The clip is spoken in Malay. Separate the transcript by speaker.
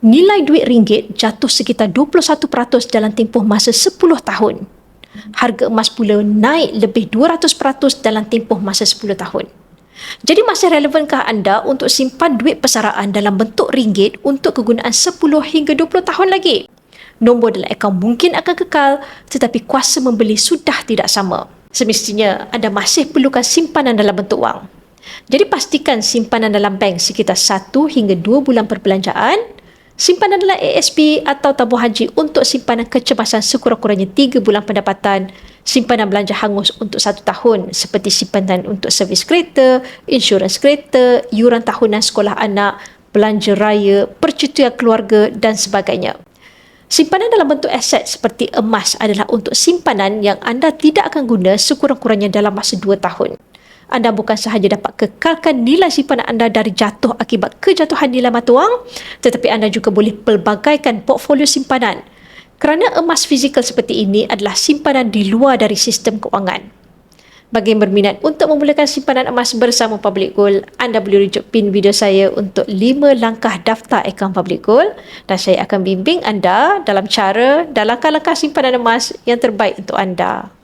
Speaker 1: Nilai duit ringgit jatuh sekitar 21% dalam tempoh masa 10 tahun. Harga emas pula naik lebih 200% dalam tempoh masa 10 tahun. Jadi masih relevankah anda untuk simpan duit persaraan dalam bentuk ringgit untuk kegunaan 10 hingga 20 tahun lagi? Nombor dalam akaun mungkin akan kekal, tetapi kuasa membeli sudah tidak sama. Semestinya anda masih perlukan simpanan dalam bentuk wang. Jadi pastikan simpanan dalam bank sekitar 1 hingga 2 bulan perbelanjaan, simpanan dalam ASP atau tabung haji untuk simpanan kecemasan sekurang-kurangnya 3 bulan pendapatan, simpanan belanja hangus untuk 1 tahun seperti simpanan untuk servis kereta, insurans kereta, yuran tahunan sekolah anak, belanja raya, percutian keluarga dan sebagainya. Simpanan dalam bentuk aset seperti emas adalah untuk simpanan yang anda tidak akan guna sekurang-kurangnya dalam masa 2 tahun. Anda bukan sahaja dapat kekalkan nilai simpanan anda dari jatuh akibat kejatuhan nilai mata wang, tetapi anda juga boleh pelbagaikan portfolio simpanan. Kerana emas fizikal seperti ini adalah simpanan di luar dari sistem kewangan. Bagi yang berminat untuk memulakan simpanan emas bersama Public Gold, anda boleh rujuk pin video saya untuk 5 langkah daftar akaun Public Gold dan saya akan bimbing anda dalam cara dan langkah-langkah simpanan emas yang terbaik untuk anda.